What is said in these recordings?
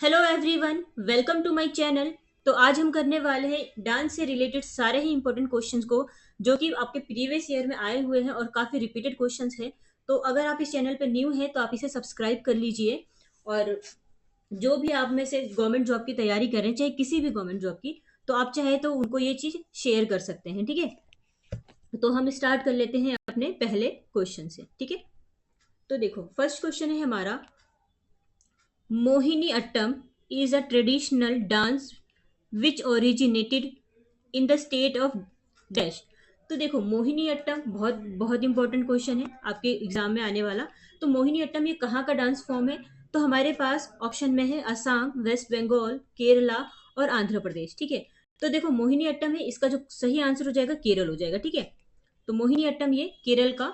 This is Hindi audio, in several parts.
Hello everyone, welcome to my channel. तो आज हम करने वाले हैं डांस से रिलेटेड सारे ही इंपॉर्टेंट क्वेश्चंस को, जो कि आपके प्रीवियस ईयर में आए हुए हैं और काफ़ी रिपीटेड क्वेश्चंस हैं। तो अगर आप इस चैनल पर न्यू हैं तो आप इसे सब्सक्राइब कर लीजिए। और जो भी आप में से गवर्नमेंट जॉब की तैयारी कर रहे हैं, चाहे किसी भी गवर्नमेंट जॉब की, तो आप चाहे तो उनको ये चीज़ शेयर कर सकते हैं। ठीक है, तो हम स्टार्ट कर लेते हैं अपने पहले क्वेश्चन से। ठीक है, तो देखो फर्स्ट क्वेश्चन है हमारा, Mohini Attam is a traditional dance which originated in the state of dash। तो देखो मोहिनी अट्टम बहुत बहुत इंपॉर्टेंट क्वेश्चन है आपके एग्जाम में आने वाला। तो मोहिनी अट्टम ये कहाँ का डांस फॉर्म है? तो हमारे पास ऑप्शन में है असम, वेस्ट बंगाल, केरला और आंध्र प्रदेश। ठीक है, तो देखो मोहिनी अट्टम है, इसका जो सही आंसर हो जाएगा केरल हो जाएगा। ठीक है, तो मोहिनी अट्टम ये केरल का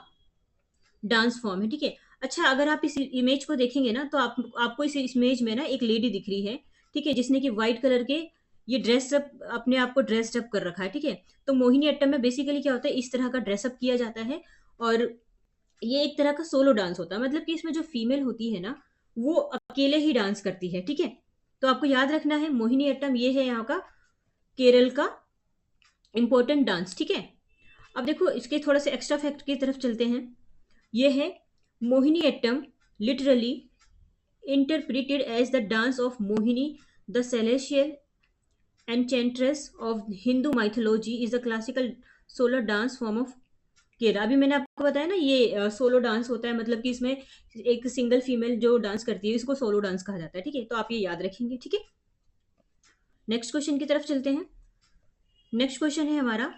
डांस फॉर्म है। ठीक है, अच्छा अगर आप इस इमेज को देखेंगे ना, तो आपको इस इमेज में ना एक लेडी दिख रही है। ठीक है, जिसने कि व्हाइट कलर के ये ड्रेसअप अपने आप को ड्रेस्ड अप कर रखा है। ठीक है, तो मोहिनी अट्टम में बेसिकली क्या होता है, इस तरह का ड्रेसअप किया जाता है। और ये एक तरह का सोलो डांस होता है, मतलब कि इसमें जो फीमेल होती है ना, वो अकेले ही डांस करती है। ठीक है, तो आपको याद रखना है मोहिनी अट्टम ये है यहाँ का केरल का इंपॉर्टेंट डांस। ठीक है, अब देखो इसके थोड़ा सा एक्स्ट्रा फैक्ट की तरफ चलते हैं। ये है Mohiniyattam, literally interpreted as the dance of Mohini, the celestial enchantress of Hindu mythology, is a classical solo dance form of Kerala. अभी मैंने आपको बताया ना, ये सोलो डांस होता है, मतलब कि इसमें एक सिंगल फीमेल जो डांस करती है इसको सोलो डांस कहा जाता है। ठीक है, तो आप ये याद रखेंगे। ठीक है, नेक्स्ट क्वेश्चन की तरफ चलते हैं। नेक्स्ट क्वेश्चन है हमारा,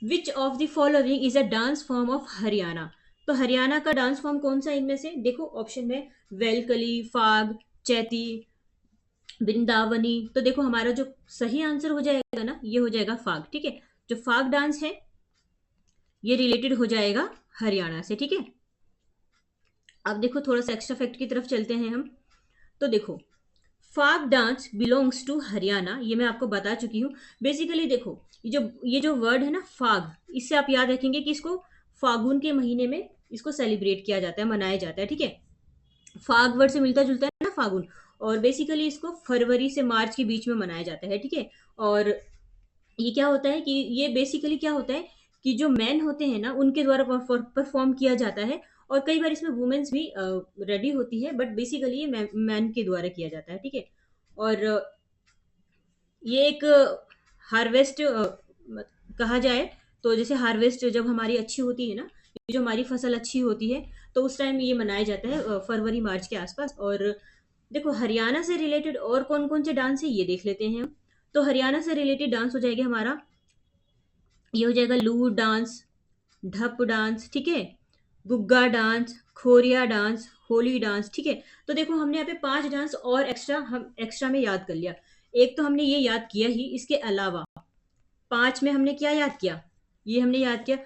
which of the following is a dance form of Haryana? तो हरियाणा का डांस फॉर्म कौन सा इनमें से? देखो ऑप्शन में वेलकली, फाग, चैती, वृंदावनी। तो देखो हमारा जो सही आंसर हो जाएगा ना, ये हो जाएगा फाग। ठीक है, जो फाग डांस है ये रिलेटेड हो जाएगा हरियाणा से। ठीक है, अब देखो थोड़ा सा एक्स्ट्रा फैक्ट की तरफ चलते हैं हम। तो देखो फाग डांस बिलोंग्स टू हरियाणा, ये मैं आपको बता चुकी हूँ। बेसिकली देखो ये जो वर्ड है ना फाग, इससे आप याद रखेंगे कि इसको फागुन के महीने में इसको सेलिब्रेट किया जाता है, मनाया जाता है। ठीक है, फाग वर्ड से मिलता जुलता है ना फागुन, और बेसिकली इसको फरवरी से मार्च के बीच में मनाया जाता है। ठीक है, और ये क्या होता है कि ये बेसिकली क्या होता है कि जो मैन होते हैं ना उनके द्वारा परफॉर्म किया जाता है। और कई बार इसमें वुमेन्स भी रेडी होती है, बट बेसिकली ये मैन के द्वारा किया जाता है। ठीक है, और ये एक हार्वेस्ट कहा जाए तो, जैसे हार्वेस्ट जब हमारी अच्छी होती है ना, जो हमारी फसल अच्छी होती है, तो उस टाइम ये मनाया जाता है फरवरी मार्च के आसपास। और देखो हरियाणा से रिलेटेड और कौन कौन से डांस है ये देख लेते हैं हम। तो हरियाणा से रिलेटेड डांस हो जाएगा हमारा, ये हो जाएगा लूट डांस, ढप डांस, ठीक है, Gugga dance, Khoria dance, Holi dance. ठीक है, तो देखो हमने यहाँ पे 5 डांस और एक्स्ट्रा में याद कर लिया। एक तो हमने ये याद किया ही, इसके अलावा 5 में हमने क्या याद किया? ये हमने याद किया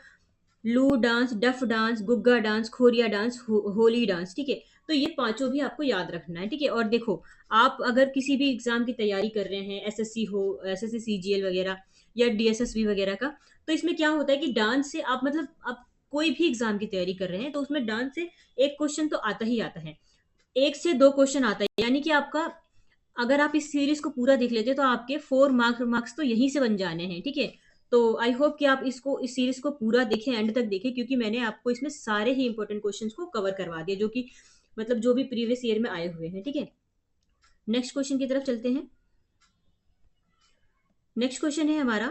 Loor dance, Daf dance, Gugga dance, Khoria dance, Holi dance. ठीक है, तो ये पांचों भी आपको याद रखना है। ठीक है, और देखो आप अगर किसी भी एग्जाम की तैयारी कर रहे हैं, एसएससी हो, एसएससी सीजीएल वगैरह या डीएसएसबी वगैरह का, तो इसमें क्या होता है कि डांस से आप मतलब आप कोई भी एग्जाम की तैयारी कर रहे हैं तो उसमें डांस से एक क्वेश्चन तो आता ही आता है, 1 से 2 क्वेश्चन आता है। यानी कि आपका अगर आप इस सीरीज को पूरा देख लेते तो आपके 4 मार्क्स तो यहीं से बन जाने हैं। ठीक है, तो आई होप कि आप इस सीरीज को पूरा देखें, एंड तक देखें, क्योंकि मैंने आपको इसमें सारे ही इंपॉर्टेंट क्वेश्चंस को कवर करवा दिया, जो कि मतलब जो भी प्रीवियस ईयर में आए हुए हैं। ठीक है, नेक्स्ट क्वेश्चन की तरफ चलते हैं। नेक्स्ट क्वेश्चन है हमारा,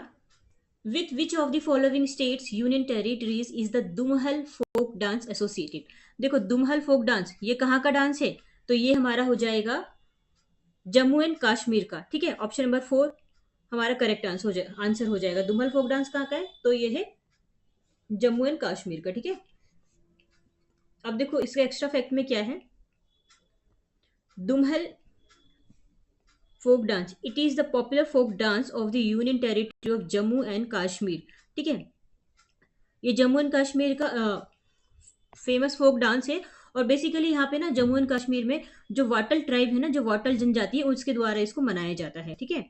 with which of the following states union territories is the Dumhal folk dance associated? देखो दुमहल फोक डांस ये कहाँ का डांस है? तो ये हमारा हो जाएगा जम्मू एंड कश्मीर का। ठीक है, ऑप्शन नंबर 4 हमारा करेक्ट आंसर हो जाएगा। दुमल फोक डांस कहाँ का है? तो ये है जम्मू एंड कश्मीर का। ठीक है, अब देखो इसके एक्स्ट्रा फैक्ट में क्या है, Dumhal folk dance it is the popular folk dance of the union territory of Jammu and Kashmir. ठीक है, ये जम्मू एंड कश्मीर का फेमस फोक डांस है। और बेसिकली यहाँ पे ना जम्मू एंड कश्मीर में जो वाटल ट्राइब है ना, जो वाटल जनजाति है, उसके द्वारा इसको मनाया जाता है। ठीक है,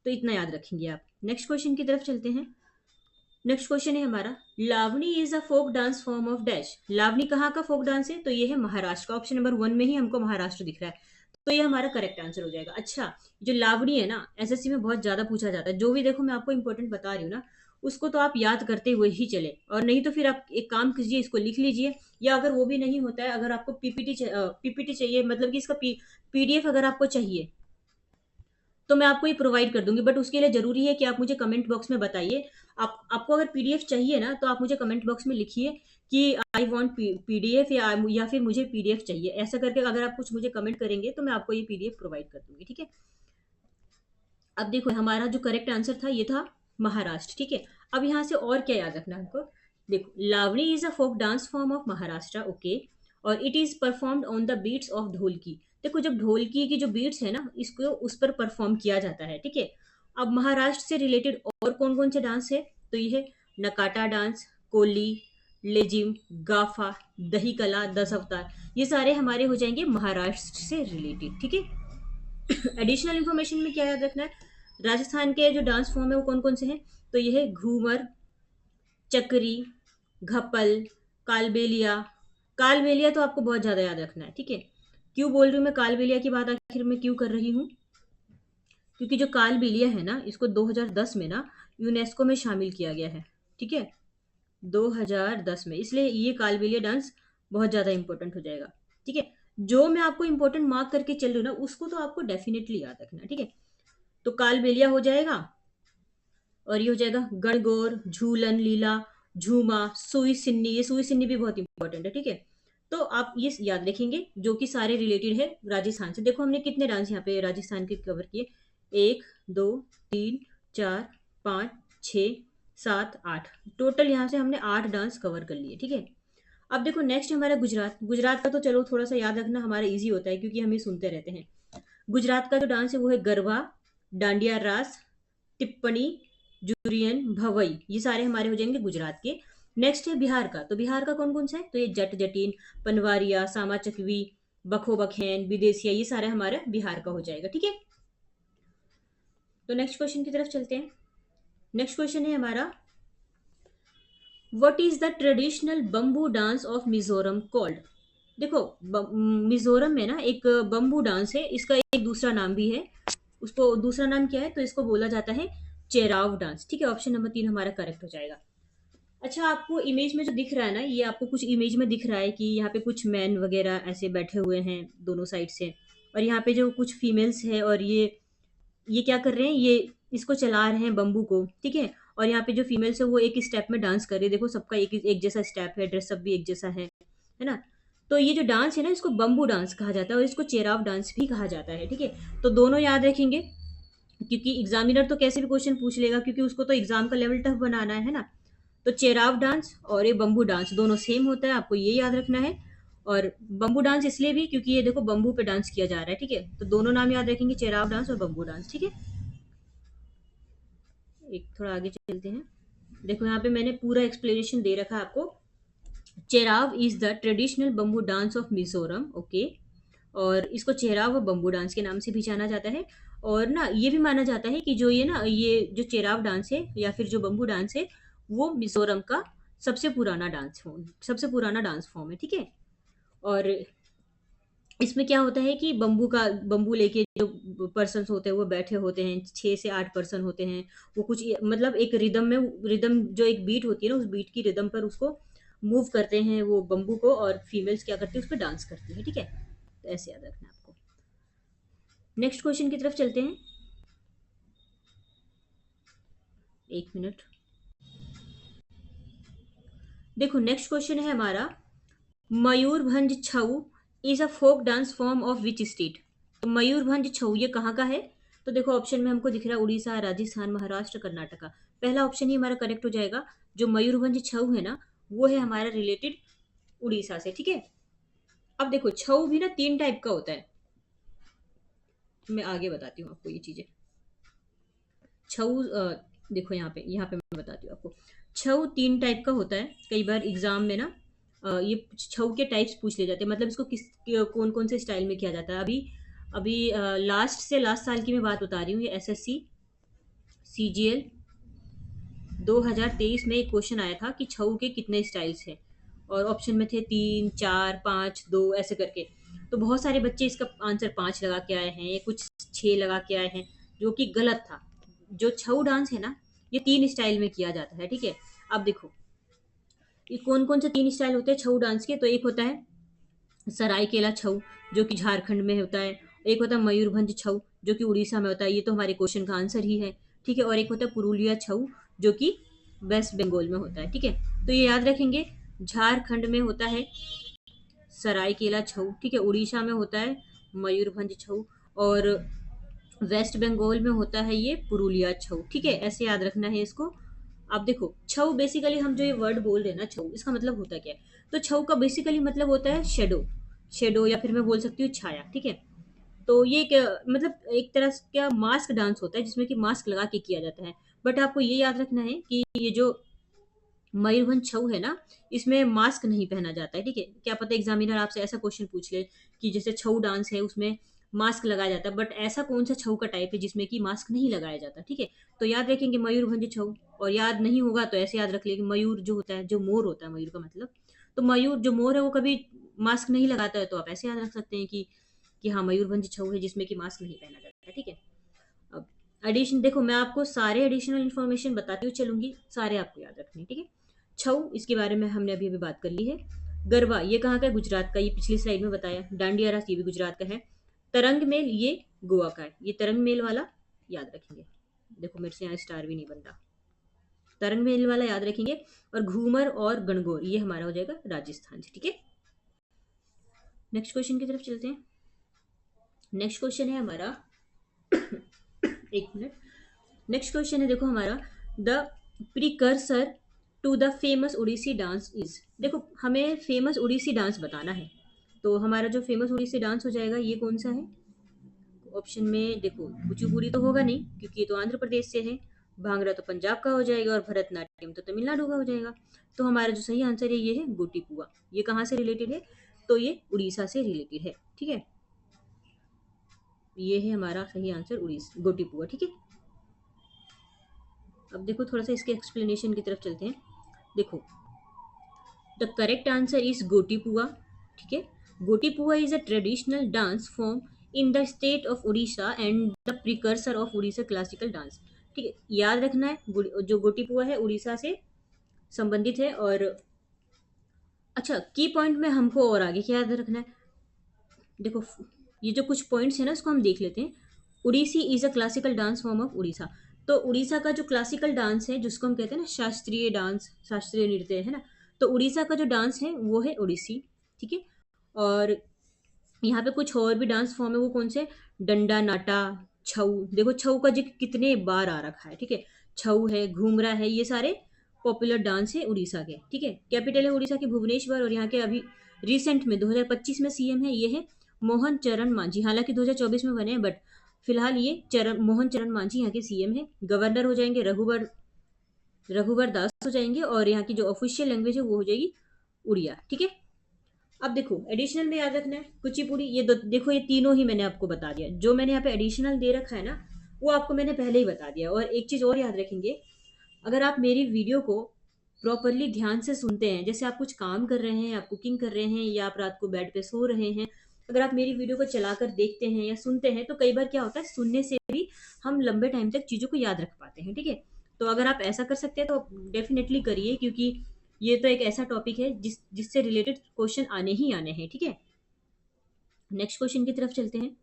तो इतना याद रखेंगे आप। नेक्स्ट क्वेश्चन की तरफ चलते हैं। नेक्स्ट क्वेश्चन है हमारा, Lavani is a folk dance form of dash. Lavani कहाँ का फोक डांस है? तो ये है महाराष्ट्र का। ऑप्शन नंबर 1 में ही हमको महाराष्ट्र दिख रहा है। तो ये हमारा करेक्ट आंसर हो जाएगा। अच्छा, जो लावणी है ना, एसएससी में बहुत ज्यादा पूछा जाता है। जो भी देखो मैं आपको इंपॉर्टेंट बता रही हूँ ना, उसको तो आप याद करते हुए ही चले, और नहीं तो फिर आप एक काम कीजिए, इसको लिख लीजिए। या अगर वो भी नहीं होता है, अगर आपको पीपीटी चाहिए, मतलब कि इसका पीडीएफ अगर आपको चाहिए, तो मैं आपको ये प्रोवाइड कर दूंगी। बट उसके लिए जरूरी है कि आप मुझे कमेंट बॉक्स में बताइए। आपको अगर पीडीएफ चाहिए ना, तो आप मुझे कमेंट बॉक्स में लिखिए कि आई वांट पीडीएफ, या फिर मुझे पीडीएफ चाहिए। ऐसा करके अगर आप कुछ मुझे कमेंट करेंगे, तो मैं आपको ये पीडीएफ प्रोवाइड कर दूंगी, ठीक है। अब देखो, हमारा जो करेक्ट आंसर था ये था महाराष्ट्र, ठीक है। अब यहाँ से और क्या याद रखना है हमको। देखो, Lavani is a folk dance form of Maharashtra, okay. और it is performed on the beats of dholki. देखो, जब ढोलकी की जो बीट्स है ना, इसको उस पर परफॉर्म किया जाता है, ठीक है। अब महाराष्ट्र से रिलेटेड और कौन कौन से डांस है, तो ये है नकाटा डांस, कोली, लेजिम, गाफा, दही कला, दस अवतार। ये सारे हमारे हो जाएंगे महाराष्ट्र से रिलेटेड, ठीक है। एडिशनल इन्फॉर्मेशन में क्या याद रखना है, राजस्थान के जो डांस फॉर्म है वो कौन कौन से हैं, तो ये है घूमर, चक्री, घपल, कालबेलिया। कालबेलिया तो आपको बहुत ज्यादा याद रखना है, ठीक है। क्यों बोल रही हूँ मैं कालबेलिया की बात, आखिर में क्यों कर रही हूँ, क्योंकि जो कालबेलिया है ना, इसको 2010 में ना यूनेस्को में शामिल किया गया है, ठीक है। 2010 में, इसलिए ये कालबेलिया डांस बहुत ज्यादा इंपॉर्टेंट हो जाएगा, ठीक है। जो मैं आपको इंपॉर्टेंट मार्क करके चल रही हूँ ना, उसको तो आपको डेफिनेटली याद रखना है, ठीक है। तो कालबेलिया हो जाएगा, और ये हो जाएगा गणगौर, झूलन, लीला, झूमा, सुई सिन्नी। ये सुई सिन्नी भी बहुत इंपॉर्टेंट है, ठीक है। तो आप ये याद रखेंगे, जो कि सारे रिलेटेड है राजस्थान से। देखो हमने कितने डांस यहाँ पे राजस्थान के कवर किए, 1 2 3 4 5 6 7 8, टोटल यहाँ से हमने 8 डांस कवर कर लिए, ठीक है। अब देखो नेक्स्ट हमारा गुजरात। गुजरात का तो चलो थोड़ा सा याद रखना हमारा इजी होता है, क्योंकि हम ये सुनते रहते हैं। गुजरात का जो डांस है वो है गरबा, डांडिया रास, टिप्पणी, जुरियन, भवई। ये सारे हमारे हो जाएंगे गुजरात के। नेक्स्ट है बिहार का। तो बिहार का कौन कौन सा है, तो ये जट जटिन, पनवारिया, सामा चकवी, बखो बखैन, विदेशिया। ये सारे हमारे बिहार का हो जाएगा, ठीक है। तो नेक्स्ट क्वेश्चन की तरफ चलते हैं। नेक्स्ट क्वेश्चन है हमारा, what is the traditional bamboo dance of Mizoram called. देखो, मिजोरम में ना एक बम्बू डांस है, इसका एक दूसरा नाम भी है। उसको दूसरा नाम क्या है, तो इसको बोला जाता है चेराव डांस, ठीक है। ऑप्शन नंबर 3 हमारा करेक्ट हो जाएगा। अच्छा, आपको इमेज में जो दिख रहा है ना, ये आपको कुछ इमेज में दिख रहा है कि यहाँ पे कुछ मैन वगैरह ऐसे बैठे हुए हैं दोनों साइड से, और यहाँ पे जो कुछ फीमेल्स है, और ये क्या कर रहे हैं, ये इसको चला रहे हैं बम्बू को, ठीक है। और यहाँ पे जो फीमेल्स है वो एक स्टेप में डांस कर रही है। देखो, सबका एक एक जैसा स्टेप है, ड्रेसअप भी एक जैसा है ना। तो ये जो डांस है ना, इसको बम्बू डांस कहा जाता है, और इसको चेराव डांस भी कहा जाता है, ठीक है। तो दोनों याद रखेंगे, क्योंकि एग्जामिनर तो कैसे भी क्वेश्चन पूछ लेगा, क्योंकि उसको तो एग्जाम का लेवल टफ बनाना है ना। तो चेराव डांस और ये बम्बू डांस दोनों सेम होता है, आपको ये याद रखना है। और बम्बू डांस इसलिए भी क्योंकि ये देखो बम्बू पे डांस किया जा रहा है, ठीक है। तो दोनों नाम याद रखेंगे, चेराव डांस और बम्बू डांस, ठीक है। एक थोड़ा आगे चलते हैं। देखो, यहाँ पे मैंने पूरा एक्सप्लेनेशन दे रखा है आपको। Cheraw is the traditional bamboo dance of Mizoram, okay. और इसको चेराव और बम्बू डांस के नाम से भी जाना जाता है। और ना ये भी माना जाता है कि जो ये जो चेराव डांस है या फिर जो बम्बू डांस है, वो मिजोरम का सबसे पुराना डांस फॉर्म है, ठीक है। और इसमें क्या होता है कि बम्बू लेके जो पर्सन होते हैं वो बैठे होते हैं, 6 से 8 पर्सन होते हैं। वो कुछ मतलब एक रिदम जो एक बीट होती है ना, उस बीट की रिदम पर उसको मूव करते हैं वो बम्बू को, और फीमेल्स क्या करती है, उस पर डांस करती है, ठीक है। तो ऐसे याद रखना है आपको। नेक्स्ट क्वेश्चन की तरफ चलते हैं, 1 मिनट। देखो, नेक्स्ट क्वेश्चन है हमारा, Mayurbhanj Chhau is a folk dance form of which state. तो मयूरभंज छऊ ये कहाँ का है, तो देखो ऑप्शन में हमको दिख रहा है उड़ीसा, राजस्थान, महाराष्ट्र, कर्नाटका। पहला ऑप्शन ही हमारा करेक्ट हो जाएगा। जो मयूरभंज छऊ है ना, वो है हमारा रिलेटेड उड़ीसा से, ठीक है। अब देखो, छऊ भी ना 3 टाइप का होता है, मैं आगे बताती हूँ आपको ये चीजें। छऊ देखो, यहाँ पे मैं बताती हूँ आपको। छऊ 3 टाइप का होता है। कई बार एग्जाम में ना ये छऊ के टाइप्स पूछ ले जाते हैं, मतलब इसको कौन कौन से स्टाइल में किया जाता है। अभी अभी लास्ट से लास्ट साल की मैं बात बता रही हूँ। ये एसएससी सीजीएल 2023 में एक क्वेश्चन आया था कि छऊ के कितने स्टाइल्स हैं, और ऑप्शन में थे 3 4 5 2 ऐसे करके। तो बहुत सारे बच्चे इसका आंसर 5 लगा के आए हैं, कुछ 6 लगा के आए हैं, जो कि गलत था। जो छऊ डांस है ना, ये 3 स्टाइल में किया जाता है, ठीक है। अब देखो ये कौन कौन से 3 स्टाइल होते हैं छऊ डांस के। तो एक होता है सरायकेला छऊ, जो कि झारखंड में होता है। एक होता है मयूरभंज छऊ, जो कि उड़ीसा में होता है, ये तो हमारे क्वेश्चन का आंसर ही है, ठीक है। और एक होता है पुरुलिया छऊ, जो कि वेस्ट बंगाल में होता है, ठीक है। तो ये याद रखेंगे, झारखंड में होता है सरायकेला छऊ, ठीक है। उड़ीसा में होता है मयूरभंज छऊ, और वेस्ट बंगाल में होता है ये पुरुलिया छऊ, ठीक है। ऐसे याद रखना है इसको। अब देखो छऊ, बेसिकली हम जो ये वर्ड बोल रहे हैं ना छऊ, इसका मतलब होता क्या है। तो छऊ का बेसिकली मतलब होता है शेडो, शेडो, या फिर मैं बोल सकती हूँ छाया, ठीक है। तो ये मतलब एक तरह से क्या मास्क डांस होता है, जिसमें कि मास्क लगा के किया जाता है। बट आपको ये याद रखना है कि ये जो मयूरभंज छऊ है ना, इसमें मास्क नहीं पहना जाता है, ठीक है। क्या पता एग्जामिनर आपसे ऐसा क्वेश्चन पूछ ले कि जैसे छऊ डांस है उसमें मास्क लगाया जाता है, बट ऐसा कौन सा छऊ का टाइप है जिसमें कि मास्क नहीं लगाया जाता, ठीक है। तो याद रखेंगे मयूरभंज छऊ। और याद नहीं होगा तो ऐसे याद रख लेंगे, मयूर जो होता है, जो मोर होता है, मयूर का मतलब, तो मयूर जो मोर है वो कभी मास्क नहीं लगाता है, तो आप ऐसे याद रख सकते हैं कि हाँ मयूरभंज छऊ है जिसमें कि मास्क नहीं पहना जाता है, ठीक है। अब एडिशन देखो, मैं आपको सारे एडिशनल इन्फॉर्मेशन बताती हुई चलूंगी, सारे आपको याद रखने, ठीक है। छऊ, इसके बारे में हमने अभी अभी बात कर ली है। गरबा, ये कहाँ का है, गुजरात का, ये पिछली स्लाइड में बताया। डांडिया रास, ये भी गुजरात का है। तरंग मेल, ये गोवा का है, ये तरंग मेल वाला याद रखेंगे। देखो मेरे से यहाँ स्टार भी नहीं बन रहा। तरंग मेल वाला याद रखेंगे। और घूमर और गणगौर, ये हमारा हो जाएगा राजस्थान से, ठीक है। नेक्स्ट क्वेश्चन की तरफ चलते हैं। नेक्स्ट क्वेश्चन है हमारा एक मिनट। नेक्स्ट क्वेश्चन है देखो हमारा, the precursor to the famous Odissi dance is. देखो हमें फेमस उड़ीसी डांस बताना है, तो हमारा जो फेमस उड़ीसी डांस हो जाएगा ये कौन सा है। ऑप्शन में देखो, कुचिपुड़ी तो होगा नहीं क्योंकि ये तो आंध्र प्रदेश से है, भांगड़ा तो पंजाब का हो जाएगा, और भरतनाट्यम तो तमिलनाडु का हो जाएगा। तो हमारा जो सही आंसर है ये है गोटीपुआ। ये कहाँ से रिलेटेड है, तो ये उड़ीसा से रिलेटेड है, ठीक है। ये है हमारा सही आंसर, उड़ीसा, गोटीपुआ, ठीक है। अब देखो थोड़ा सा इसके एक्सप्लेनेशन की तरफ चलते हैं। देखो the correct answer is Gotipua, ठीक है। Gotipua is a traditional dance form in the state of Orissa and the precursor of Orissa classical dance, ठीक है। याद रखना है जो गोटीपुआ है उड़ीसा से संबंधित है। और अच्छा, की पॉइंट में हमको और आगे क्या याद रखना है। देखो ये जो कुछ पॉइंट्स है ना, उसको हम देख लेते हैं। Odissi is a classical dance form of Orissa. तो उड़ीसा का जो क्लासिकल डांस है, जिसको हम कहते हैं ना शास्त्रीय डांस, शास्त्रीय नृत्य है ना, तो उड़ीसा का जो डांस है वो है उड़ीसी, ठीक है। और यहाँ पे कुछ और भी डांस फॉर्म है, वो कौन से, डंडा नाटा, छऊ। देखो छऊ का जिक्र कितने बार आ रखा है, ठीक है। छऊ है, घूमरा है, ये सारे पॉपुलर डांस है उड़ीसा के, ठीक है। कैपिटल है उड़ीसा की भुवनेश्वर, और यहाँ के अभी रिसेंट में 2025 में सीएम है, ये है मोहन चरण मांझी। हालांकि 2024 में बने हैं, बट फिलहाल ये मोहन चरण मांझी यहाँ के सीएम है। गवर्नर हो जाएंगे रघुवर दास हो जाएंगे, और यहाँ की जो ऑफिशियल लैंग्वेज है वो हो जाएगी उड़िया, ठीक है। अब देखो एडिशनल में याद रखना है कुचिपुड़ी, ये देखो ये तीनों ही मैंने आपको बता दिया। जो मैंने यहाँ पे एडिशनल दे रखा है ना, वो आपको मैंने पहले ही बता दिया। और एक चीज और याद रखेंगे, अगर आप मेरी वीडियो को प्रॉपरली ध्यान से सुनते हैं, जैसे आप कुछ काम कर रहे हैं, आप कुकिंग कर रहे हैं, या आप रात को बेड पे सो रहे हैं, अगर आप मेरी वीडियो को चलाकर देखते हैं या सुनते हैं, तो कई बार क्या होता है, सुनने से भी हम लंबे टाइम तक चीज़ों को याद रख पाते हैं, ठीक है। तो अगर आप ऐसा कर सकते हैं तो डेफिनेटली करिए, क्योंकि ये तो एक ऐसा टॉपिक है जिससे रिलेटेड क्वेश्चन आने ही आने हैं, ठीक है। नेक्स्ट क्वेश्चन की तरफ चलते हैं।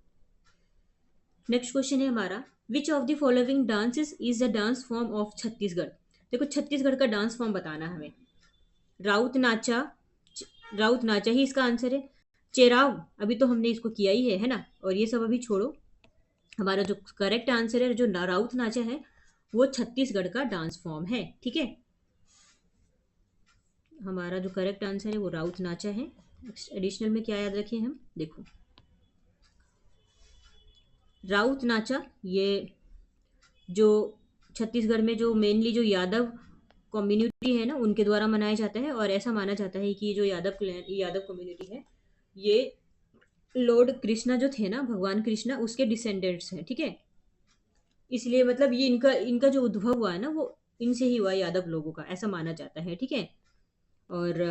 नेक्स्ट क्वेश्चन है हमारा, which of the following dances is the dance form of Chhattisgarh. देखो छत्तीसगढ़ का डांस फॉर्म बताना हमें। राउत नाचा, राउत नाचा ही इसका आंसर है। चेराव, अभी तो हमने इसको किया ही है ना, और ये सब अभी छोड़ो। हमारा जो करेक्ट आंसर है, जो राउत नाचा है, वो छत्तीसगढ़ का डांस फॉर्म है, ठीक है। हमारा जो करेक्ट आंसर है वो राउत नाचा है। एडिशनल में क्या याद रखें हम, देखो राउत नाचा, ये जो छत्तीसगढ़ में जो मेनली जो यादव कम्युनिटी है ना, उनके द्वारा मनाया जाता है। और ऐसा माना जाता है कि जो यादव कम्युनिटी है, ये लॉर्ड कृष्णा जो थे ना, भगवान कृष्णा, उसके डिसेंडेंट्स हैं, ठीक है। इसलिए मतलब ये इनका इनका जो उद्भव हुआ है ना, वो इनसे ही हुआ, यादव लोगों का, ऐसा माना जाता है, ठीक है। और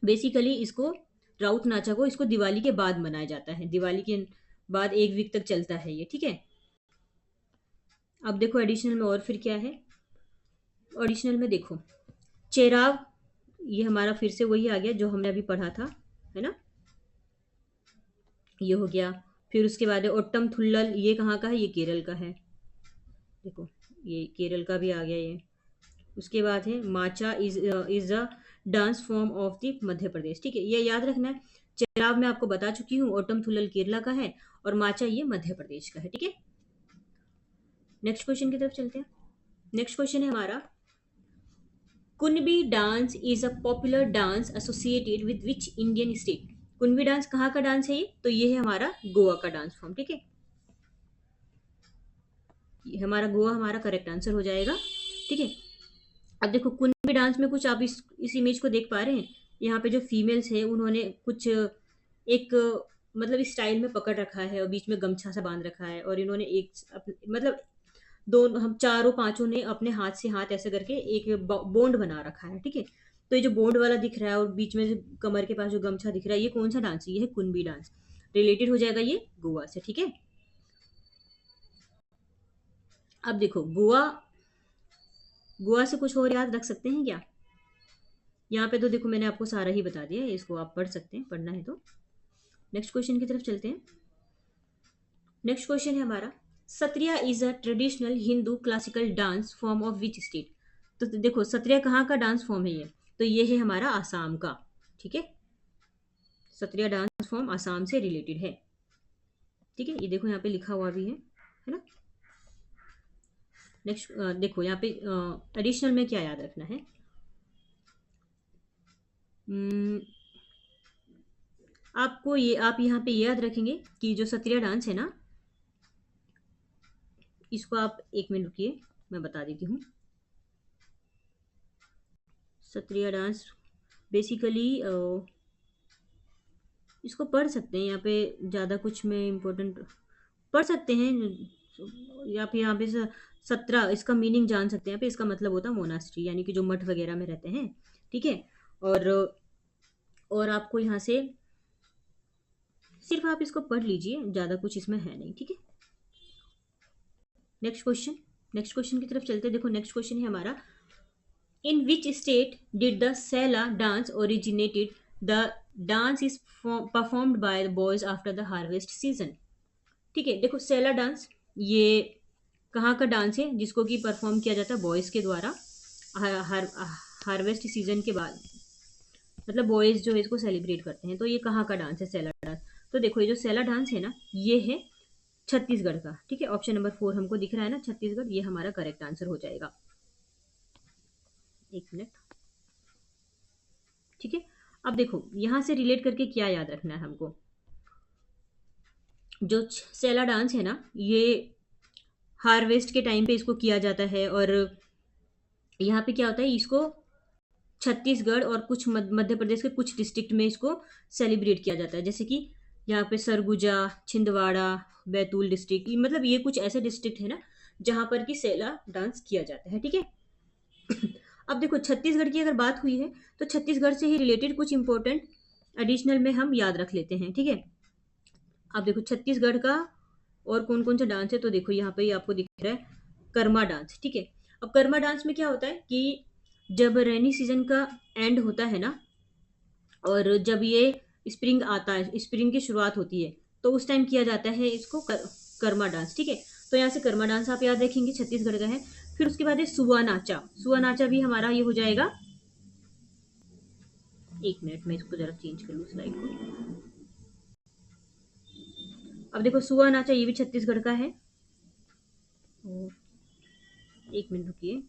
बेसिकली इसको राउत नाचा को इसको दिवाली के बाद मनाया जाता है, दिवाली के बाद 1 वीक तक चलता है ये, ठीक है। अब देखो एडिशनल में और फिर क्या है। एडिशनल में देखो चेराव, ये हमारा फिर से वही आ गया जो हमने अभी पढ़ा था, है ना, ये हो गया। फिर उसके बाद है ओट्टम थुल्लल, ये कहाँ का है, ये केरल का है, देखो ये केरल का भी आ गया ये। उसके बाद है Maacha is a dance form of the Madhya Pradesh, ठीक है, ये याद रखना है। चेराव मैं आपको बता चुकी हूँ, ओटम थुल्लल केरला का है और माचा ये मध्य प्रदेश का है, ठीक है। नेक्स्ट क्वेश्चन की तरफ चलते हैं। नेक्स्ट क्वेश्चन है हमारा, Kunbi dance is a popular dance associated with which Indian state. Kunbi dance कहाँ का डांस है ये, तो ये है हमारा गोवा का डांस फॉर्म, ठीक है, ये हमारा गोवा हमारा करेक्ट आंसर हो जाएगा, ठीक है। अब देखो कुनबी डांस में कुछ आप इस इमेज को देख पा रहे हैं, यहाँ पे जो फीमेल्स है उन्होंने कुछ एक मतलब इस स्टाइल में पकड़ रखा है और बीच में गमछा सा बांध रखा है, और इन्होंने मतलब दोनों हम चारों पांचों ने अपने हाथ से हाथ ऐसे करके एक बोंड बना रखा है, ठीक है। तो ये जो बोंड वाला दिख रहा है और बीच में जो कमर के पास जो गमछा दिख रहा है, ये कौन सा डांस है, ये है कुनबी डांस, रिलेटेड हो जाएगा ये गोवा से, ठीक है। अब देखो गोवा, गोवा से कुछ और याद रख सकते हैं क्या, यहाँ पे तो देखो मैंने आपको सारा ही बता दिया है, इसको आप पढ़ सकते हैं, पढ़ना है तो। नेक्स्ट क्वेश्चन की तरफ चलते हैं। नेक्स्ट क्वेश्चन है हमारा, Sattriya is a traditional Hindu classical dance form of which state. तो देखो सत्रिया कहाँ का डांस फॉर्म है ये, तो ये है हमारा आसाम का, ठीक है, सत्रिया डांस फॉर्म आसाम से रिलेटेड है, ठीक है, ये देखो यहाँ पे लिखा हुआ भी है ना। नेक्स्ट देखो यहाँ पे एडिशनल में क्या याद रखना है, आपको ये आप यहाँ पे याद रखेंगे कि जो सत्रिया डांस है ना, इसको आप 1 मिनट रुकिए, मैं बता देती हूँ। सत्रिया डांस बेसिकली इसको पढ़ सकते हैं, यहाँ पे ज़्यादा कुछ में इम्पोर्टेंट पढ़ सकते हैं, या फिर यहाँ पे 17 इसका मीनिंग जान सकते हैं, यहाँ पे इसका मतलब होता है मोनास्ट्री, यानी कि जो मठ वगैरह में रहते हैं, ठीक है। और और आपको यहाँ से सिर्फ आप इसको पढ़ लीजिए, ज़्यादा कुछ इसमें है नहीं, ठीक है। नेक्स्ट क्वेश्चन, नेक्स्ट क्वेश्चन की तरफ चलते हैं। देखो नेक्स्ट क्वेश्चन है हमारा, in which state did the Sela dance originated, the dance is performed by the boys after the harvest season, ठीक है। देखो सेला डांस ये कहाँ का डांस है जिसको कि परफॉर्म किया जाता है बॉयज के द्वारा हार्वेस्ट सीजन के बाद, मतलब बॉयज जो है इसको सेलिब्रेट करते हैं, तो ये कहाँ का डांस है सेला डांस। तो देखो ये जो सेला डांस है ना, ये है छत्तीसगढ़ का, ठीक है, ऑप्शन नंबर 4 हमको दिख रहा है ना छत्तीसगढ़, ये हमारा करेक्ट आंसर हो जाएगा, 1 मिनट, ठीक है। अब देखो यहां से रिलेट करके क्या याद रखना है हमको, जो सेला डांस है ना, ये हार्वेस्ट के टाइम पे इसको किया जाता है, और यहाँ पे क्या होता है, इसको छत्तीसगढ़ और कुछ मध्य प्रदेश के कुछ डिस्ट्रिक्ट में इसको सेलिब्रेट किया जाता है, जैसे कि यहाँ पे सरगुजा, छिंदवाड़ा, बैतूल डिस्ट्रिक्ट, मतलब ये कुछ ऐसे डिस्ट्रिक्ट है ना जहाँ पर कि सेला डांस किया जाता है, ठीक है। अब देखो छत्तीसगढ़ की अगर बात हुई है तो छत्तीसगढ़ से ही रिलेटेड कुछ इंपॉर्टेंट एडिशनल में हम याद रख लेते हैं, ठीक है। अब देखो छत्तीसगढ़ का और कौन कौन सा डांस है, तो देखो यहाँ पे ही आपको दिख रहा है कर्मा डांस, ठीक है। अब कर्मा डांस में क्या होता है कि जब रेनी सीजन का एंड होता है ना, और जब ये स्प्रिंग आता है, स्प्रिंग की शुरुआत होती है, तो उस टाइम किया जाता है इसको कर्मा डांस, ठीक है। तो यहाँ से कर्मा डांस आप याद रखेंगे, छत्तीसगढ़ का है। फिर उसके बाद है सुआ नाचा, सुआ नाचा भी हमारा ये हो जाएगा, 1 मिनट में इसको जरा चेंज कर लूँ स्लाइड को। अब देखो सुआ नाचा ये भी छत्तीसगढ़ का है, 1 मिनट रुकिए।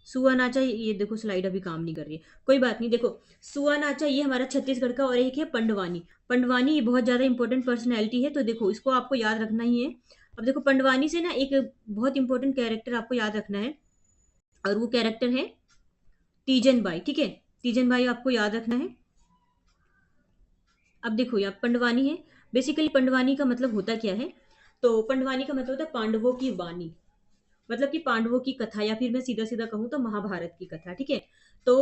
सुआ नाचा, ये देखो स्लाइड अभी काम नहीं कर रही है, कोई बात नहीं। देखो सुआ नाचा ये हमारा छत्तीसगढ़ का, और एक है पंडवानी, पंडवानी ये बहुत ज्यादा इंपॉर्टेंट पर्सनैलिटी है, तो देखो इसको आपको याद रखना ही है। अब देखो पंडवानी से ना एक बहुत इंपॉर्टेंट कैरेक्टर आपको याद रखना है, और वो कैरेक्टर है तीजन बाई, ठीक है, तीजन बाई आपको याद रखना है। अब देखो यहाँ पंडवानी है, बेसिकली पंडवानी का मतलब होता क्या है, तो पंडवानी का मतलब होता है पांडवों की वाणी, मतलब कि पांडवों की कथा, या फिर मैं सीधा सीधा कहूँ तो महाभारत की कथा, ठीक है। तो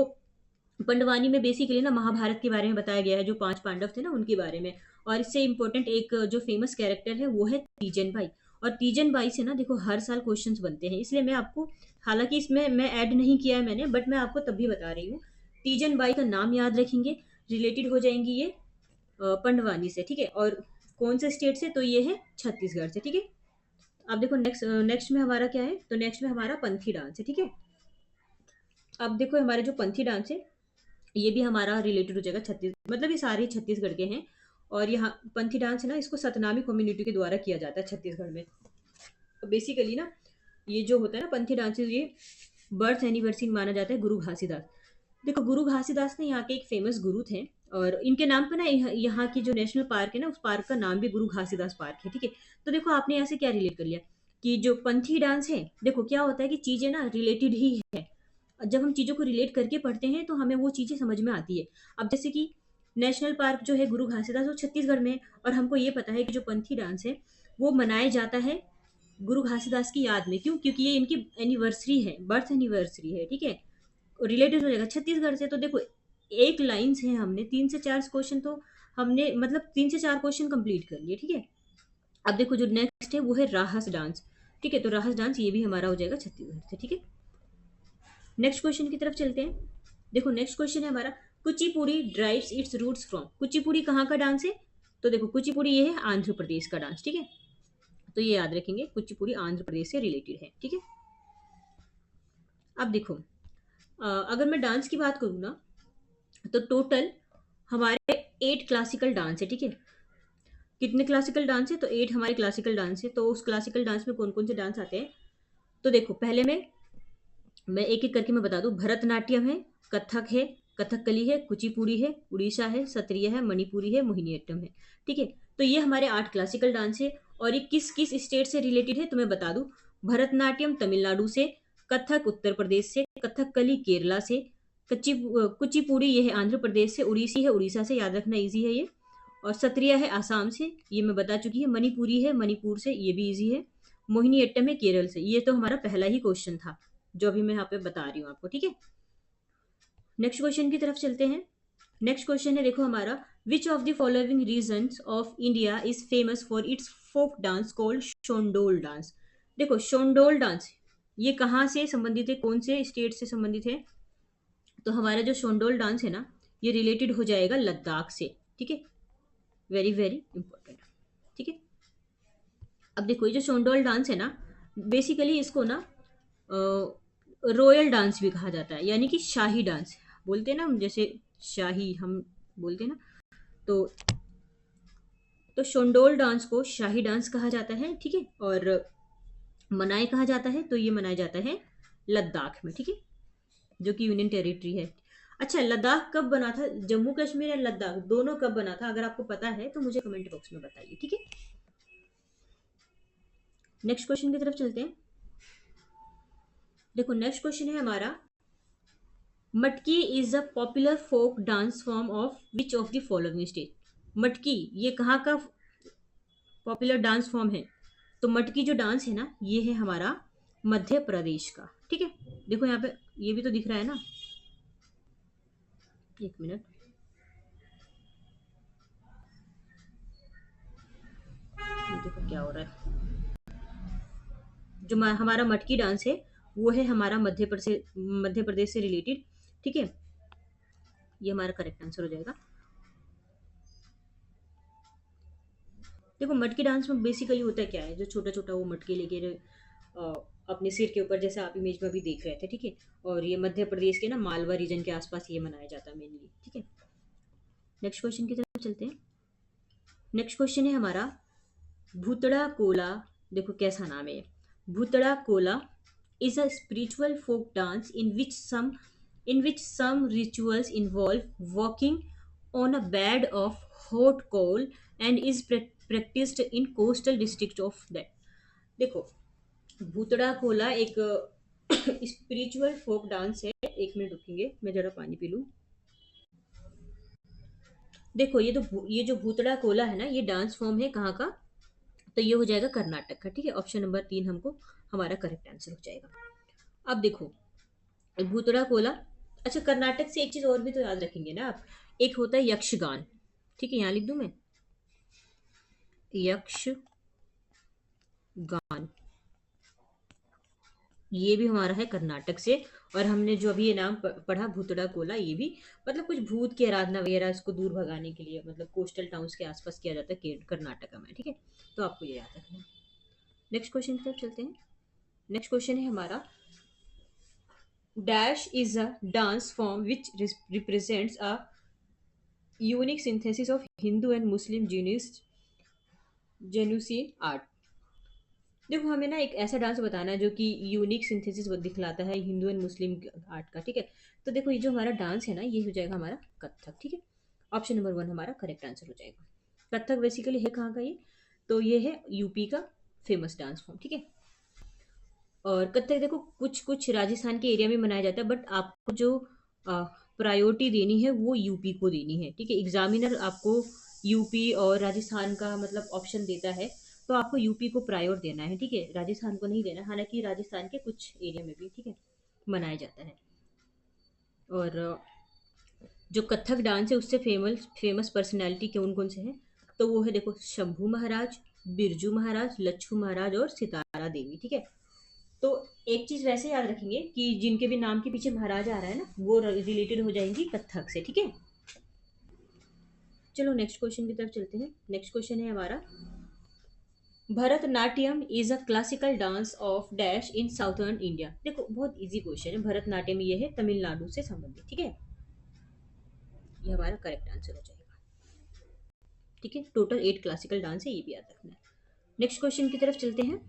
पंडवानी में बेसिकली ना महाभारत के बारे में बताया गया है, जो 5 पांडव थे ना उनके बारे में। और इससे इम्पोर्टेंट एक जो फेमस कैरेक्टर है वो है तीजन भाई। और तीजन भाई से ना देखो हर साल क्वेश्चंस बनते हैं, इसलिए मैं आपको, हालाँकि इसमें मैं ऐड नहीं किया है मैंने, बट मैं आपको तब भी बता रही हूँ। तीजन बाई का नाम याद रखेंगे, रिलेटेड हो जाएँगी ये पंडवानी से, ठीक है? और कौन से स्टेट से? तो ये है छत्तीसगढ़ से, ठीक है? अब देखो नेक्स्ट नेक्स्ट में हमारा क्या है? तो नेक्स्ट में हमारा पंथी डांस है, ठीक है? अब देखो हमारे जो पंथी डांस है, ये भी हमारा रिलेटेड हो जाएगा छत्तीस, मतलब ये सारे छत्तीसगढ़ के हैं। और यहाँ पंथी डांस है ना, इसको सतनामी कम्युनिटी के द्वारा किया जाता है छत्तीसगढ़ में। तो बेसिकली ना ये जो होता है ना पंथी डांसेस, ये बर्थ एनिवर्सरी माना जाता है गुरु घासीदास। देखो गुरु घासीदास ने यहाँ के एक फेमस गुरु थे, और इनके नाम पे ना यहाँ की जो नेशनल पार्क है ना, उस पार्क का नाम भी गुरु घासीदास पार्क है, ठीक है? तो देखो आपने यहाँ से क्या रिलेट कर लिया कि जो पंथी डांस है, देखो क्या होता है कि चीजें ना रिलेटेड ही है। जब हम चीज़ों को रिलेट करके पढ़ते हैं तो हमें वो चीज़ें समझ में आती है। अब जैसे कि नेशनल पार्क जो है गुरु घासीदास, वो छत्तीसगढ़ में है, और हमको ये पता है कि जो पंथी डांस है वो मनाया जाता है गुरु घासीदास की याद में। क्यों? क्योंकि ये इनकी एनिवर्सरी है, बर्थ एनिवर्सरी है, ठीक है? रिलेटेड हो जाएगा छत्तीसगढ़ से। तो देखो एक लाइन से हमने 3 से 4 क्वेश्चन तो हमने मतलब 3 से 4 क्वेश्चन कंप्लीट कर लिए, ठीक है? अब देखो जो नेक्स्ट है वो है राहस डांस, ठीक है? तो राहस डांस ये भी हमारा हो जाएगा छत्तीसगढ़ से, ठीक है? नेक्स्ट क्वेश्चन की तरफ चलते हैं। देखो नेक्स्ट क्वेश्चन है हमारा, Kuchipudi drives its roots from. Kuchipudi कहाँ का डांस है? तो देखो कुचिपुड़ी ये है आंध्र प्रदेश का डांस, ठीक है? तो ये याद रखेंगे, कुचिपुड़ी आंध्र प्रदेश से रिलेटेड है, ठीक है? अब देखो अगर मैं डांस की बात करूँ ना, तो टोटल हमारे 8 क्लासिकल डांस है, ठीक है? कितने क्लासिकल डांस है? तो 8 हमारे क्लासिकल डांस है। तो उस क्लासिकल डांस में कौन कौन से डांस आते हैं? तो देखो पहले में मैं एक एक करके मैं बता दूं। भरतनाट्यम है, कथक है, कथकली है, कुचिपुड़ी है, उड़ीसा है, सत्रिय है, मणिपुरी है, मोहिनीअट्टम है, ठीक है? तो ये हमारे 8 क्लासिकल डांस है। और ये किस किस स्टेट से रिलेटेड है तो मैं बता दूं। भरतनाट्यम तमिलनाडु से, कथक उत्तर प्रदेश से, कथकली केरला से, कुचिपुड़ी ये है आंध्र प्रदेश से, उड़ीसी है उड़ीसा से, याद रखना इजी है ये। और सत्रिया है आसाम से, ये मैं बता चुकी है। मणिपुरी है मणिपुर से, ये भी इजी है। मोहिनीअट्टम है केरल से। ये तो हमारा पहला ही क्वेश्चन था जो अभी मैं यहाँ पे बता रही हूँ आपको, ठीक है? नेक्स्ट क्वेश्चन की तरफ चलते हैं। नेक्स्ट क्वेश्चन है देखो हमारा, which of the following regions of India is famous for its folk dance called Shondol dance. देखो शोंडोल डांस ये कहाँ से संबंधित है, कौन से स्टेट से संबंधित है? तो हमारा जो शोंडोल डांस है ना, ये रिलेटेड हो जाएगा लद्दाख से, ठीक है? वेरी वेरी इंपॉर्टेंट, ठीक है? अब देखो ये जो शोंडोल डांस है ना, बेसिकली इसको ना रॉयल डांस भी कहा जाता है, यानी कि शाही डांस बोलते हैं ना हम, जैसे शाही हम बोलते हैं ना। तो तो शोंडोल डांस को शाही डांस कहा जाता है, ठीक है? और मनाए कहा जाता है, तो ये मनाया जाता है लद्दाख में, ठीक है? जो कि यूनियन टेरिटरी है। अच्छा लद्दाख कब बना था? जम्मू कश्मीर या लद्दाख दोनों कब बना था? अगर आपको पता है तो मुझे कमेंट बॉक्स में बताइए, ठीक है? नेक्स्ट क्वेश्चन की तरफ चलते हैं। देखो नेक्स्ट क्वेश्चन है हमारा, Matki is a popular folk dance form of which of the following state. Matki ये कहाँ का पॉपुलर डांस फॉर्म है? तो मटकी जो डांस है ना, ये है हमारा मध्य प्रदेश का, ठीक है? देखो यहाँ पे ये भी तो दिख रहा है ना, एक मिनट, ये देखो क्या हो रहा है। जो हमारा मटकी डांस है वो है हमारा मध्य प्रदेश से रिलेटेड, ठीक है? ये हमारा करेक्ट आंसर हो जाएगा। देखो मटकी डांस में बेसिकली होता क्या है, जो छोटा छोटा वो मटके लेके अ, अपने सिर के ऊपर, जैसे आप इमेज में भी देख रहे थे, ठीक है? और ये मध्य प्रदेश के ना मालवा रीजन के आसपास ये मनाया जाता है मेनली, ठीक है? नेक्स्ट क्वेश्चन की तरफ चलते हैं। नेक्स्ट क्वेश्चन है हमारा, भूतड़ा कोला। देखो कैसा नाम है, भूतड़ा Cola is a spiritual folk dance in which some rituals involve walking on a bed of hot coal and is practiced in coastal districts of that। देखो भूतड़ा कोला एक स्पिरिचुअल फोक डांस है। एक मिनट रुकेंगे, मैं जरा पानी पी लूं। देखो ये जो भूतड़ा कोला है ना, ये डांस फॉर्म है कहाँ का? तो ये हो जाएगा कर्नाटक का, ठीक है? ऑप्शन नंबर 3 हमको हमारा करेक्ट आंसर हो जाएगा। अब देखो भूतड़ा कोला अच्छा, कर्नाटक से एक चीज और भी तो याद रखेंगे ना आप, एक होता है यक्षगान। ठीक है, यहाँ लिख दूं मैं, यक्षगान। ये भी हमारा है कर्नाटक से। और हमने जो अभी ये नाम पढ़ा भूतड़ा कोला, ये भी मतलब कुछ भूत की आराधना वगैरह, इसको दूर भगाने के लिए मतलब कोस्टल टाउन्स के आसपास किया जाता है कर्नाटक में। ठीक है, तो आपको ये याद रखना है। नेक्स्ट क्वेश्चन की तरफ चलते हैं। नेक्स्ट क्वेश्चन है हमारा, dash is a dance form which represents a unique synthesis of Hindu and Muslim genius art. देखो, हमें ना एक ऐसा डांस बताना है जो कि यूनिक सिंथेसिस दिखलाता है हिंदू एंड मुस्लिम आर्ट का। ठीक है, तो देखो ये जो हमारा डांस है ना, ये हो जाएगा हमारा कथक। ठीक है, ऑप्शन नंबर वन हमारा करेक्ट आंसर हो जाएगा। कथक बेसिकली है कहाँ का ये, तो ये है यूपी का फेमस डांस फॉर्म। ठीक है, और कथक देखो कुछ कुछ राजस्थान के एरिया में मनाया जाता है, बट आपको जो प्रायोरिटी देनी है वो यूपी को देनी है। ठीक है, एग्जामिनर आपको यूपी और राजस्थान का मतलब ऑप्शन देता है, तो आपको यूपी को प्रायोर देना है। ठीक है, राजस्थान को नहीं देना, हालांकि राजस्थान के कुछ एरिया में भी ठीक है मनाया जाता है। और जो कथक डांस है उससे फेमस फेमस पर्सनैलिटी कौन कौन से हैं, तो वो है देखो शंभू महाराज, बिरजू महाराज, लच्छू महाराज और सितारा देवी। ठीक है, तो एक चीज वैसे याद रखेंगे कि जिनके भी नाम के पीछे महाराज आ रहा है ना, वो रिलेटेड हो जाएंगी कथक से। ठीक है, चलो नेक्स्ट क्वेश्चन की तरफ चलते हैं। नेक्स्ट क्वेश्चन है हमारा, Bharatanatyam is a classical dance of dash in southern India. देखो बहुत इजी क्वेश्चन है, भरतनाट्यम ये है तमिलनाडु से संबंधित। ठीक है, ये हमारा करेक्ट आंसर हो जाएगा। ठीक है, टोटल 8 क्लासिकल डांस है, ये भी याद रखना है। नेक्स्ट क्वेश्चन की तरफ चलते हैं।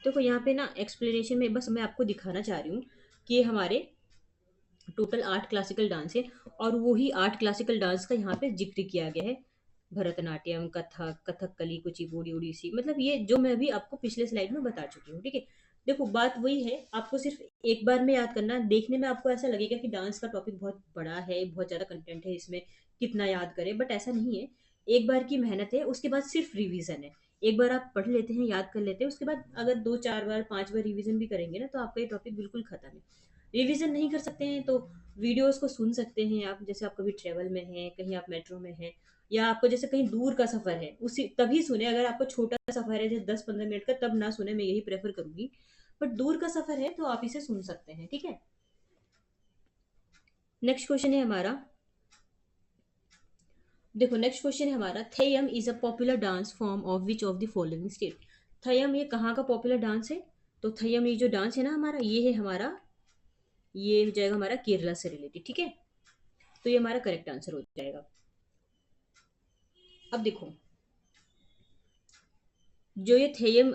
देखो यहाँ पे ना एक्सप्लेनेशन में बस मैं आपको दिखाना चाह रही हूँ कि ये हमारे टोटल 8 क्लासिकल डांस है, और वही 8 क्लासिकल डांस का यहाँ पे जिक्र किया गया है। भरतनाट्यम, कथक, कथकली, कुचिपुड़ी, उड़ीसी, मतलब ये जो मैं अभी आपको पिछले स्लाइड में बता चुकी हूँ। ठीक है, देखो बात वही है, आपको सिर्फ एक बार में याद करना है। देखने में आपको ऐसा लगेगा कि डांस का टॉपिक बहुत बड़ा है, बहुत ज्यादा कंटेंट है इसमें, कितना याद करें, बट ऐसा नहीं है। एक बार की मेहनत है, उसके बाद सिर्फ रिवीजन है। एक बार आप पढ़ लेते हैं, याद कर लेते हैं, उसके बाद अगर 2 4 बार 5 बार रिवीजन भी करेंगे ना, तो आपका ये टॉपिक बिल्कुल खत्म है। रिवीजन नहीं कर सकते हैं तो वीडियोस को सुन सकते हैं आप, जैसे आप कभी ट्रेवल में हैं, कहीं आप मेट्रो में हैं, या आपको जैसे कहीं दूर का सफर है उसी तभी सुने। अगर आपको छोटा सफर है जैसे 10 15 मिनट का, तब ना सुने, मैं यही प्रेफर करूंगी। बट दूर का सफर है तो आप इसे सुन सकते हैं। ठीक है, नेक्स्ट क्वेश्चन है हमारा, देखो नेक्स्ट क्वेश्चन है हमारा, Theyyam is a popular dance form of which of the following state. Theyyam ये कहाँ का पॉपुलर डांस है, तो थयम ये जो डांस है ना हमारा, ये है हमारा, ये हो जाएगा हमारा केरला से रिलेटेड। ठीक है, तो ये हमारा करेक्ट आंसर हो जाएगा। अब देखो, जो ये थेयम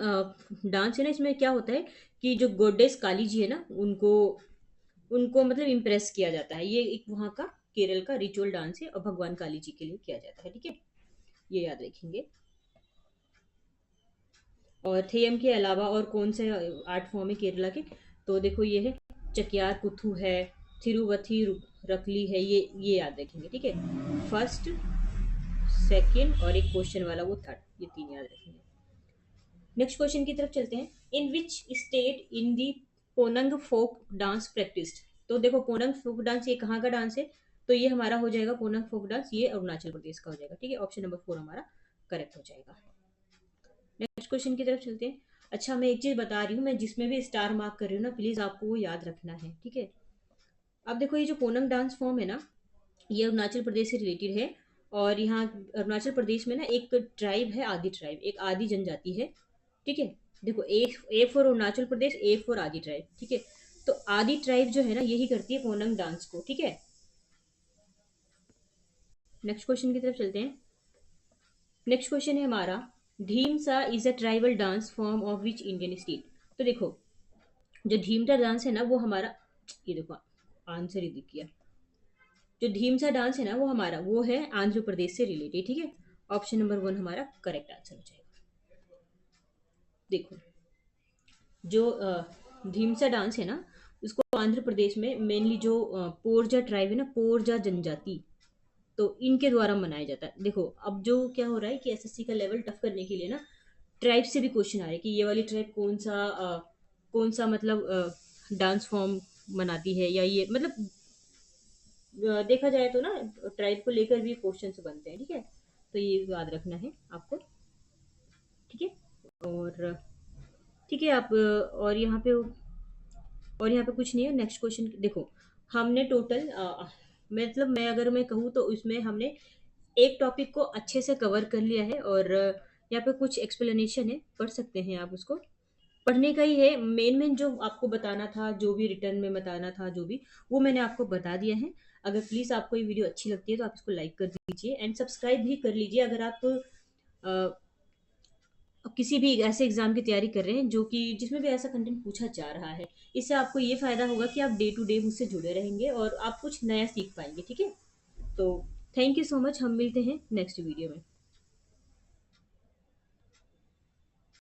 डांस है ना, इसमें क्या होता है कि जो गॉडेस काली जी है ना, उनको उनको मतलब इम्प्रेस किया जाता है। ये एक वहाँ का केरल का रिचुअल डांस है और भगवान काली जी के लिए किया जाता है। ठीक है, ये याद रखेंगे। और थेयम के अलावा और कौन से आर्ट फॉर्म है केरला के, तो देखो ये है चकियार कुथू है, थिरुवथी रकली है, ये याद रखेंगे। ठीक है, फर्स्ट, सेकंड और एक क्वेश्चन वाला वो थर्ड, ये 3 याद रखेंगे। नेक्स्ट क्वेश्चन की तरफ चलते हैं। In which state in the Ponung folk dance practised. तो देखो पोनंग फोक डांस ये कहाँ का डांस है, तो ये हमारा हो जाएगा पोनंग फोक डांस, ये अरुणाचल प्रदेश का हो जाएगा। ठीक है, ऑप्शन नंबर 4 हमारा करेक्ट हो जाएगा। नेक्स्ट क्वेश्चन की तरफ चलते हैं। अच्छा, मैं एक चीज बता रही हूँ, मैं जिसमें भी स्टार मार्क कर रही हूँ ना, प्लीज आपको वो याद रखना है। ठीक है, अब देखो ये जो पोनंग डांस फॉर्म है ना, ये अरुणाचल प्रदेश से रिलेटेड है। और यहाँ अरुणाचल प्रदेश में ना एक ट्राइब है, आदि ट्राइब, एक आदि जनजाति है। ठीक है, देखो A for Arunachal Pradesh, A for आदि ट्राइब। ठीक है, तो आदि ट्राइब जो है ना, यही करती है पोनंग डांस को। ठीक है, नेक्स्ट क्वेश्चन की तरफ चलते हैं। नेक्स्ट क्वेश्चन है हमारा, Dhimsa is a tribal dance form of which Indian state. तो देखो जो धीमसा डांस है ना वो हमारा, ये देखो आंसर ही दिख गया, जो धीमसा डांस है ना वो हमारा वो है आंध्र प्रदेश से रिलेटेड। ठीक है, ऑप्शन नंबर 1 हमारा करेक्ट आंसर हो जाएगा। देखो जो धीमसा डांस है ना, उसको आंध्र प्रदेश में मेनली जो पोरजा ट्राइब है ना, पोरजा जनजाति, तो इनके द्वारा मनाया जाता है। देखो अब जो क्या हो रहा है कि एसएससी का लेवल टफ करने के लिए ना, ट्राइब से भी क्वेश्चन आ रहे हैं कि ये वाली ट्राइब कौन सा मतलब डांस फॉर्म बनाती है, या ये मतलब देखा जाए तो ना ट्राइब को लेकर भी क्वेश्चन बनते हैं, ठीक है। तो ये याद रखना है आपको, ठीक है। और ठीक है आप और यहाँ पे कुछ नहीं है। नेक्स्ट क्वेश्चन देखो, हमने टोटल मतलब मैं कहूँ तो इसमें हमने एक टॉपिक को अच्छे से कवर कर लिया है, और यहाँ पे कुछ एक्सप्लेनेशन है, पढ़ सकते हैं आप उसको। पढ़ने का ही है, मेन मेन जो आपको बताना था, जो भी रिटर्न में बताना था, जो भी वो मैंने आपको बता दिया है। अगर प्लीज़ आपको ये वीडियो अच्छी लगती है तो आप इसको लाइक कर दीजिए एंड सब्सक्राइब भी कर लीजिए, अगर आप किसी भी ऐसे एग्जाम की तैयारी कर रहे हैं जो कि जिसमें भी ऐसा कंटेंट पूछा जा रहा है। इससे आपको ये फायदा होगा कि आप डे टू डे मुझसे जुड़े रहेंगे और आप कुछ नया सीख पाएंगे, ठीक है। तो थैंक यू सो मच, हम मिलते हैं नेक्स्ट वीडियो में।